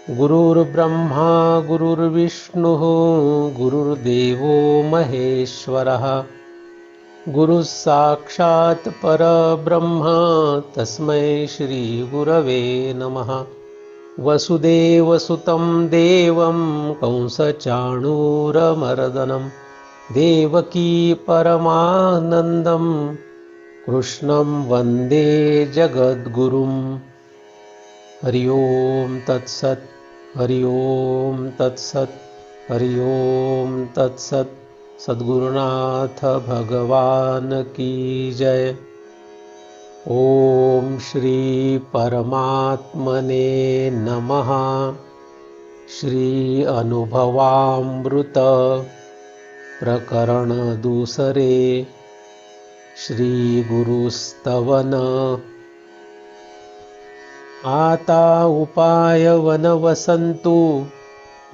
गुरुर्ब्रह्मा गुरुर्विष्णुः गुरुर्देवो महेश्वरः गुरुः साक्षात् परब्रह्म तस्मै श्री गुरवे नमः। वसुदेवसुतं देवं कंसचाणूरमर्दनं देवकी परमानन्दं कृष्णं वन्दे जगद्गुरुं। हरि ओम तत्सत् हरि ओम तत्सत् हरि ओम तत्सत्। सद्गुरुनाथ भगवान की जय। ओम श्री परमात्मने नमः। श्री अनुभवामृत प्रकरण दूसरे। श्री गुरुस्तवन। आता उपाय वनवसंतु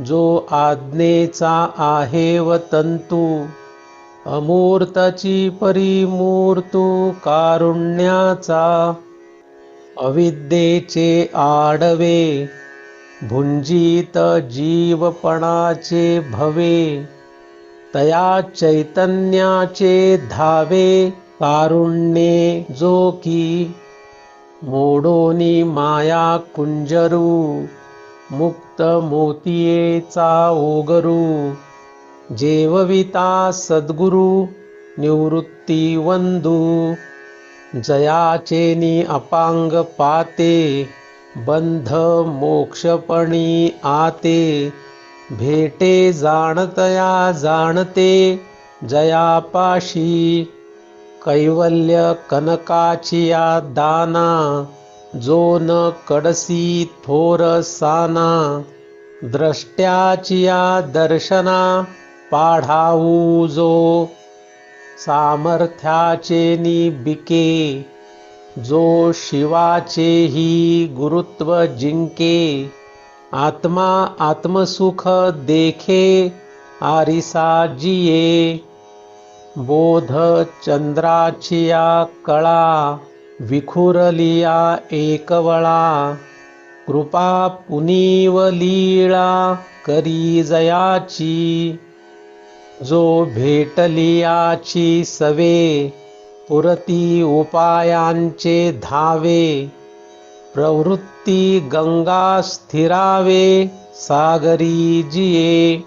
जो आज्ञेचा आहे वतंतु अमूर्ताची परिमूर्तू कारुण्याचा अविद्येचे आडवे भुंजीत जीवपणाचे भवे तया चैतन्याचे धावे कारुण्ये जो की मोडोनी माया कुंजरू मुक्त मोतियेचा ओगरू जेवविता सद्गुरु निवृत्ती वंदू जयाचेनी अपांग पाते बंध मोक्षपणी आते भेटे जाणतया जाणते जयापाशी कैवल्य कनकाचिया दाना जो न कडसी थोर साना द्रष्ट्याचिया दर्शना पाढाऊ जो सामर्थ्याचे निबिके जो शिवाचेही गुरुत्व जिंके आत्मा आत्मसुख देखे आरिसा जिये बोध चंद्राचिया कळा विखुरलिया एकवळा कृपा पुनीवलीळा करी जयाची जो भेटलियाची सवे पुरती उपायांचे धावे प्रवृत्ती गंगा स्थिरावे सागरी जिये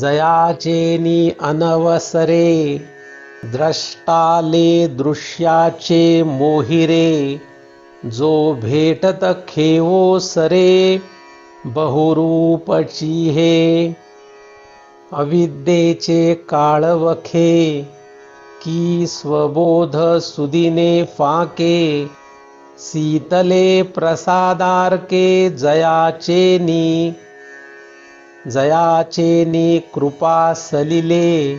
जयाचेनी अनवसरे द्रष्टाले दृश्याचे मोहिरे जो भेटत खेवो सरे बहुरूपची हे अविद्येचे काळवखे की स्वबोध सुदिने फाके शीतले प्रसादारके जयाचेनी कृपा सलिले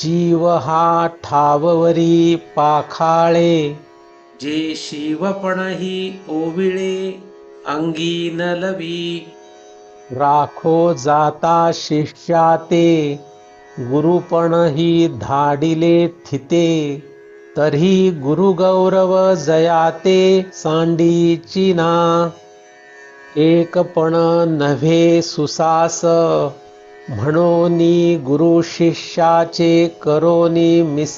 जीव हा ठाववरी पाखाळे जे शिवपणही ओविळे अंगी न लवी राखो जाता शिष्याते गुरुपणही धाडिले थिते तरी गुरुगौरव जयाते सांडीची ना एकपण नव्हे सुसास म्हणोनी गुरु शिष्याचे करोनी मिस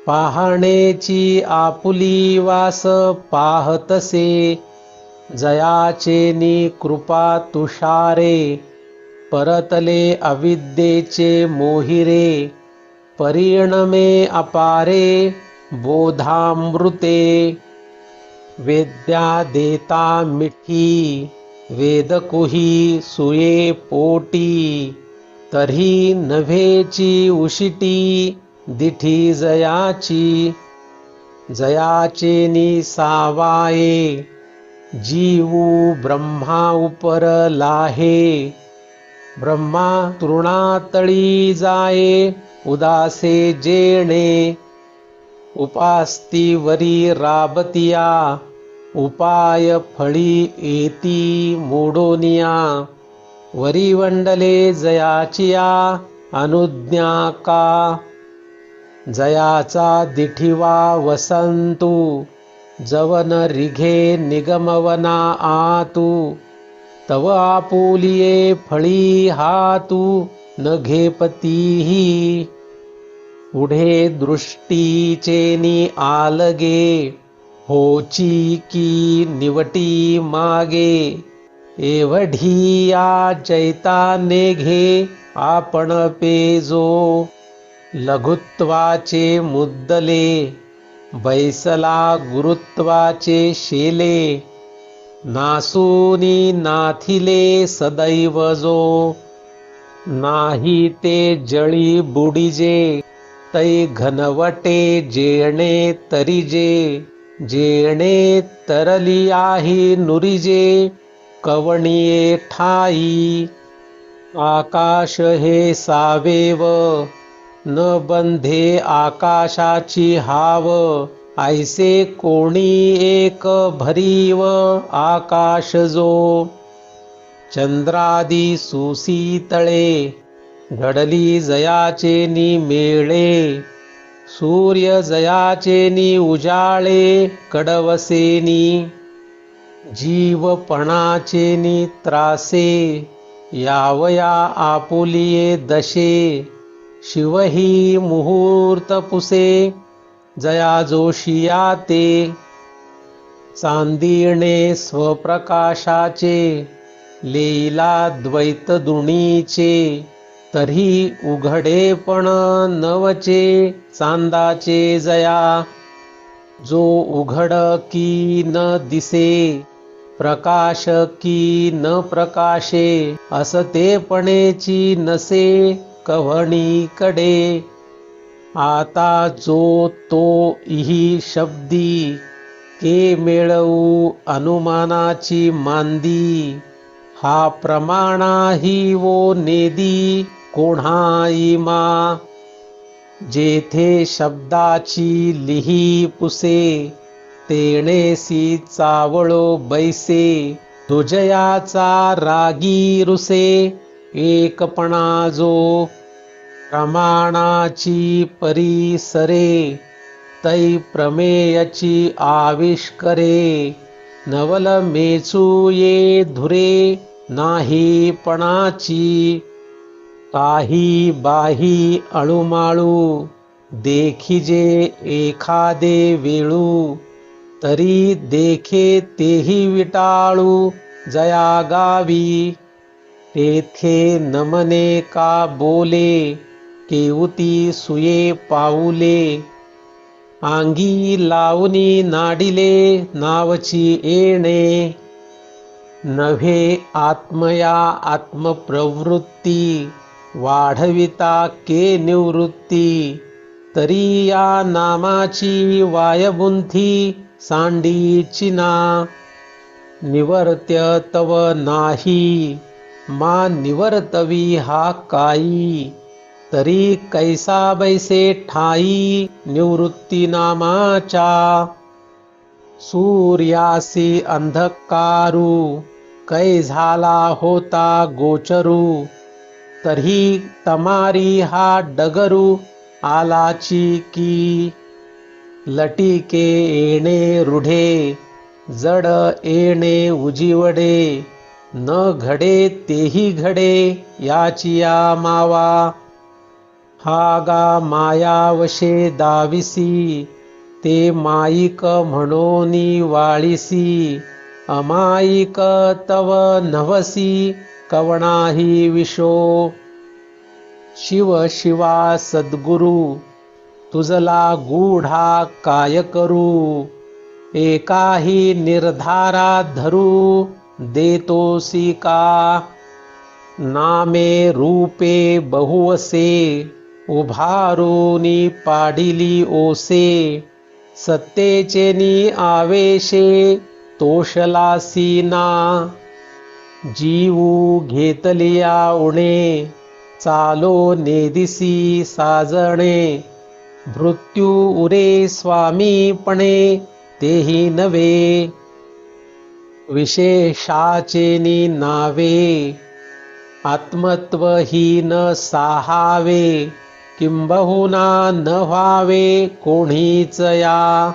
पाहणेची आपुली वास पाहतसे जयाचेनी कृपा तुषारे परतले अविद्येचे मोहिरे परिणमे अपारे बोधामृते वेद्या देता मिठी वेदकुही सुये पोटी तरी नभेची उशिटी दिठी जयाचेनी सावाये जीवू ब्रह्मा उपर लाहे ब्रह्मा तृणातळी जाये उदासे जेणे उपास्तीवरी राबतिया उपाय फळी येती मोडोनिया वरिवंडले जयाचिया अनुज्ञा का जयाचा दिठिवा वसंतू जवन रिघे निगमवना आतू तव आपुलिये फळी हातू न घेपतीही पुढे दृष्टीचेनी आलगे होची की निवटी मागे एवढिया चैता नेघे आपण पेजो लघुत्वाचे मुद्दले बैसला गुरुत्वाचे शेले नासूनी नाथिले सदैव जो नाही ते जळी बुडिजे तै घनवटे जेणे तरिजे जेणे तरली आहे नुरिजे कवणिये ठाई आकाश हे सावेव न बंधे आकाशाची हाव ऐसे कोणी एक भरीव आकाश जो चंद्रादी सुसीतळे घडली जयाचे नि मेळे सूर्य जयाचे नि उजाळे कडवसेनी जीवपणाचे नि त्रासे यावया आपुलिये दशे शिवही मुहूर्त पुसे जया जोशिया ते चांदिणे स्वप्रकाशाचे लेला द्वैत दुणीचे तरी उघडेपण नवचे चांदाचे जया जो उघड की न दिसे प्रकाश की न प्रकाशे असतेपणेची नसे कव्हणीकडे आता जो तो इही शब्दी के मिळवू अनुमानाची मांदी हा प्रमाणाही वो नेदी कोणाईमा जेथे शब्दाची लिही पुसे तेणेसी चावळो बैसे दुजयाचा रागी रुसे एकपणा जो प्रमाणाची परिसरे तै प्रमेयची आविष्करे नवल मेचू ये धुरे नाहीपणाची काही बाही अळूमाळू देखिजे एखादे वेळू तरी देखे तेही विटाळू जया गावी तेथे नमने का बोले केवती सुये पाऊले आंगी लावणी नाडिले नावची येणे नव्हे आत्मया आत्मप्रवृत्ती वाढविता के निवृत्ती तरी या नामाची वायबुंथी सांडीची ना निवर्त्य तव नाही मा निवर्तवी हा काई तरी कैसा बैसे ठाई निवृत्ती नामाचा सूर्यासी अंधकारू कै झाला होता गोचरू तरी तमारी हा डगरू आलाची की लटिके येणे रूढे जड येणे उजिवडे न घडे तेही घडे याची या मावा हा गा मायावशे दाविसी ते माईक म्हणोनी वाळीसी अमाईक तव नवसी कवणाही विशो शिव शिवा सद्गुरु तुझला गूढा काय करू एकाही निर्धारा धरू देतोसी का नामे रूपे बहुवसे उभारूनी पाडिली ओसे सत्तेचेनी आवेशे तोषलासी ना जीवू घेतलिया उणे चालो नेदिसी साजणे मृत्यू उरे स्वामीपणे तेही नवे विशेषाचेनी नावे आत्मत्वहीन साहावे किंबहुना न व्हावे कोणीच या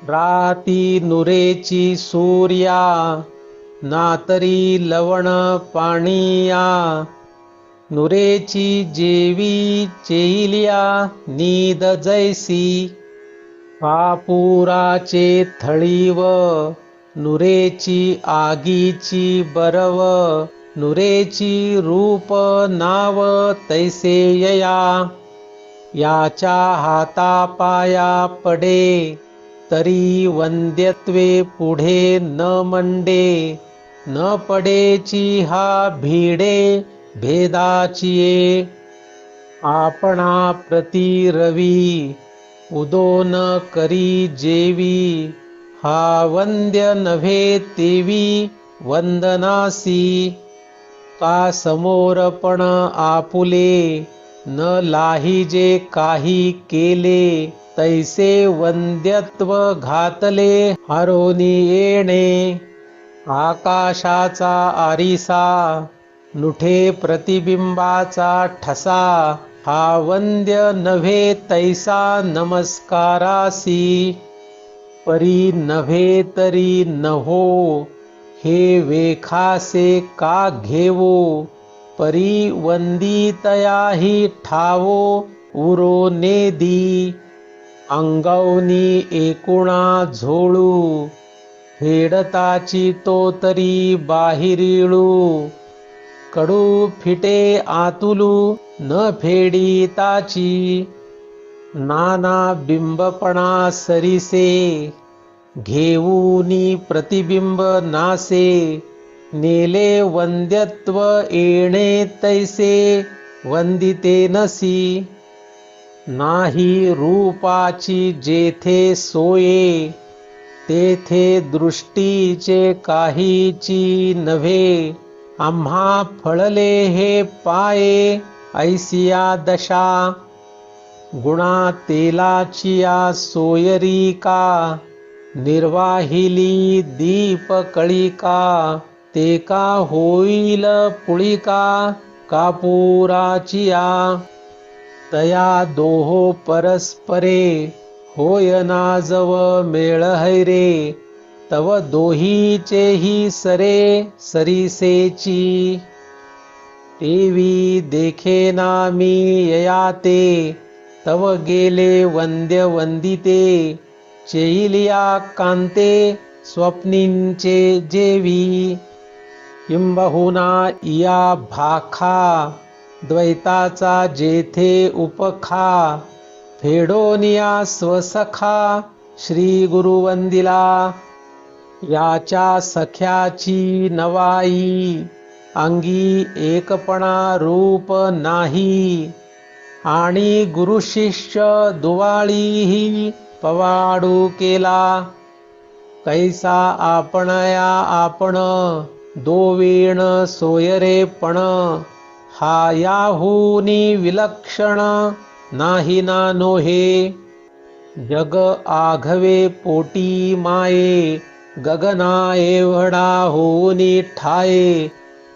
राती नुरेची सूर्या नातरी लवण पाणिया नुरेची जेवी चेलिया नीद जैसी कापुराचे थळीव नुरेची आगीची बरव नुरेची रूप नाव तैसे यया याच्या हातापाया पडे तरी वंद्यत्वे पुढे न मंडे न पडेची हा भिडे भेदाचिये आपणा प्रति रवी उदोन करी जेवी हा वंद्य नव्हे तेवी वंदनासी का समोरपण आपुले न लाहिजे काही केले तैसे वंद्यत्व घातले हरोनी येणे आकाशाचा आरिसा नुठे प्रतिबिंबाचा ठसा हा वंद्य नव्हे तैसा नमस्कारासी परी नव्हे तरी नहो हे वेखासे का घेवो परी वंदितयाही ठावो उरो नेदी अंगवनी एकुणा झोळू फेडताची तो तरी बाहिरिळू कडू फिटे आतुलू न फेडिताची नाना बिंबपणा सरिसे घेऊनी प्रतिबिंब नासे नेले वंद्यत्व येणे तैसे वंदिते नसी नाही रूपाची जेथे सोये तेथे दृष्टीचे काहीची नव्हे आम्हा फळले हे पाये ऐसिया दशा गुणा तेलाचिया सोयरिका निर्वाहिली दीप कळिका ते का होईल पुळिका कापुराचिया तया दोहो परस्परे होय ना जव मेळ हैरे तव दोहीचेही सरे सरिसेची तेवी देखेना मी ययाते तव गेले वंद्य वंदिते चेलिया कांते स्वप्नींचे जेवी किंबहुना इया भाखा द्वैताचा जेथे उपखा फेडोनिया स्वसखा श्री गुरुवंदिला याच्या सख्याची नवाई अंगी एकपणा रूप नाही आणि गुरुशिष्य दुवाळीही पवाडू केला कैसा आपणया आपण दोवेण सोयरेपण हा याहूनी विलक्षण नाही ना नोहे जग आघवे पोटी माये गगना एवढा होऊनी ठाये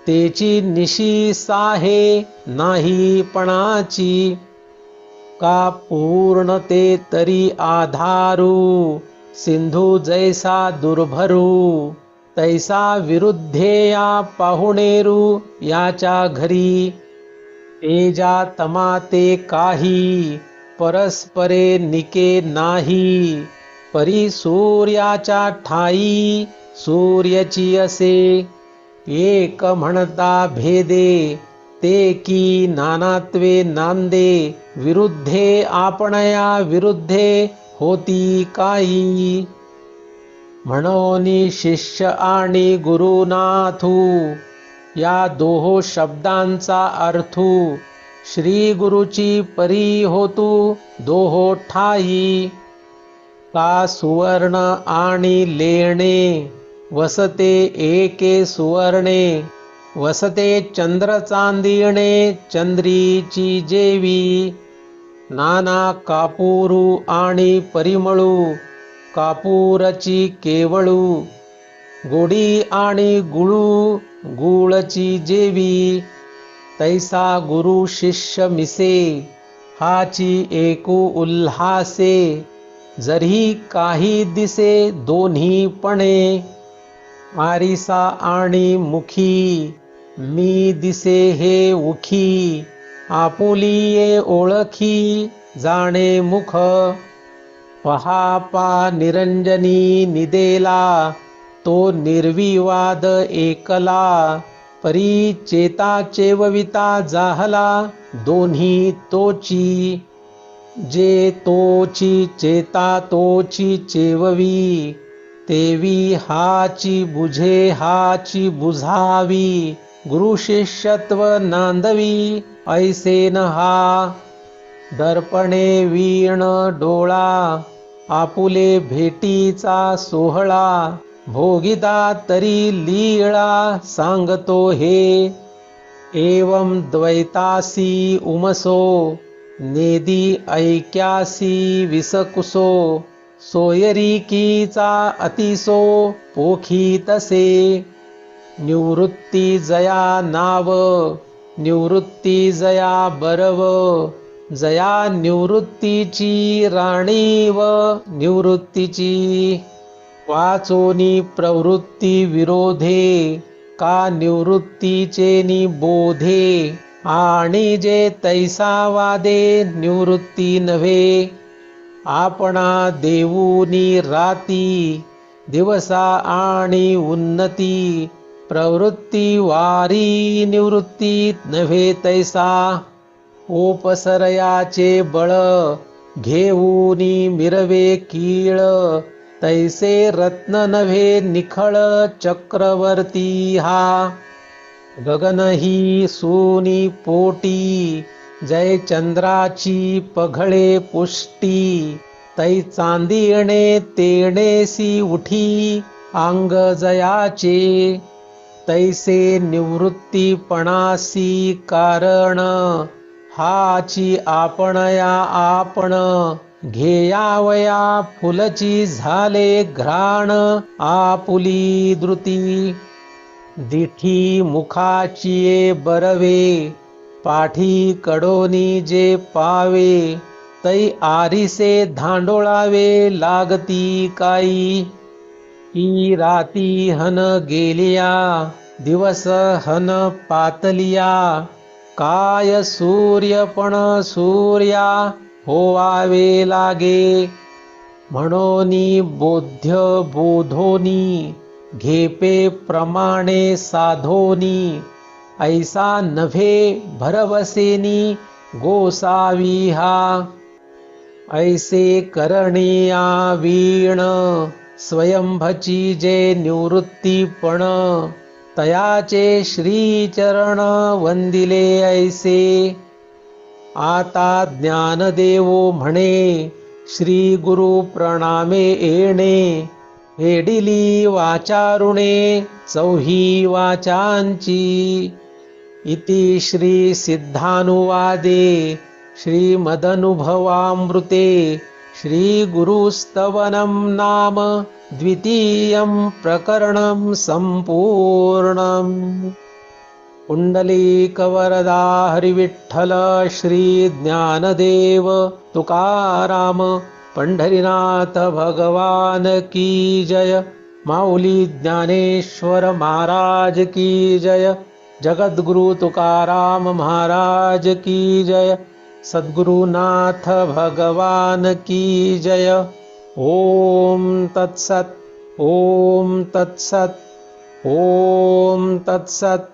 तेची निशी साहे नाही पणाची का पूर्णते तरी आधारू सिंधू जैसा दुर्भरू तैसा विरुद्धेया पाहुणेरू याच्या घरी तेजा तमाते काही परस्परे निके नाही परी सूर्याच्या ठाई सूर्याची असे एक म्हणता भेदे ते की नानात्वे नांदे विरुद्धे आपणया विरुद्धे होती काही म्हणोनी शिष्य आणि गुरुनाथू या दोहो शब्दांचा अर्थू श्री गुरुची परी होतू दोहो ठाई का सुवर्ण आणि लेणे वसते एके सुवर्णे वसते चंद्र चांदिणे चंद्रीची जेवी नाना कापुरू आणि परिमळू कापूरची केवळू गोडी आणि गुळू गुळची जेवी तैसा गुरु शिष्य मिसे हाची एकू उल्हासे जरी काही दिसे दोन्हीपणे, आरिसा आणि मुखी मी दिसे हे उखी, आपुलिये ओळखी जाणे मुख, पहा निरंजनी निदेला, तो निर्विवाद एकला, परी चेता चेवविता जाहला, दोन्ही तोची, जे तोची चेता तोची चेववी, तेवी हाची बुझे हाची बुझावी, गुरु शिष्यत्व नांदवी ऐसेन हा, दर्पणे वीण डोळा, आपुले भेटीचा सोहळा, भोगिता तरी लीळा सांगतो हे, एवं द्वैतासी उमसो, नेदी ऐक्यासी विसकुसो, सोयरीकीचा अतिसो पोखी तसे, निवृत्ती जया नाव, निवृत्ती जया बरव, जया निवृत्तीची राणी व निवृत्तीची, वाचोनी प्रवृत्ती विरोधे, का निवृत्तीचे निबोधे, आणि जे तैसा वादे निवृत्ती नव्हे, आपणा देऊनी राती, दिवसा आणि उन्नती, प्रवृत्ती वारी निवृत्ती नव्हे तैसा, ओपसरयाचे बळ, घेऊनी मिरवे कीळ, तैसे रत्न नव्हे निखळ चक्रवर्ती हा, गगन ही सूनी पोटी, जय चंद्राची पघळे पुष्टी, तै चांदिणे तेणेसी उठी, अंग जयाचे, तैसे निवृत्तीपणासी कारण, हाची आपणया आपण, घेयावया फुलची झाले घ्राण, आपुली धृती, दिठी मुखाचिये बरवे, पाठी कडोनी जे पावे, तै आरिसे धांडोळावे लागती काई, ही राती हन गेलिया, दिवस हन पातलिया, काय सूर्यपण सूर्या होवावे लागे, म्हणोनी बोध्य बोधोनी, घेपे प्रमाणे साधोनी, ऐसा नभे भरवसेनी गोसावी हा, ऐसे करणिया वीण, स्वयंभची जे निवृत्तीपण, तयाचे श्रीचरण वंदिले ऐसे, आता ज्ञानदेवो म्हणे, श्री गुरु प्रणामे येणे, हेडिली वाचारुणे चौही वाचांची, इति श्री सिद्धानुवादे श्रीमदनुभवामृते श्री गुरुस्तवनं नाम द्वितीयं प्रकरणं संपूर्णम्। पुंडलीकवरदा हरिविठ्ठल श्री ज्ञानदेव तुकाराम पंढरीनाथ भगवान की जय। माऊली ज्ञानेश्वर महाराज की जय। जगद्गुरु तुकाराम महाराज की जय। सद्गुरुनाथ भगवान की जय। ओम तत्सत, ओम तत्सत, ओम तत्सत।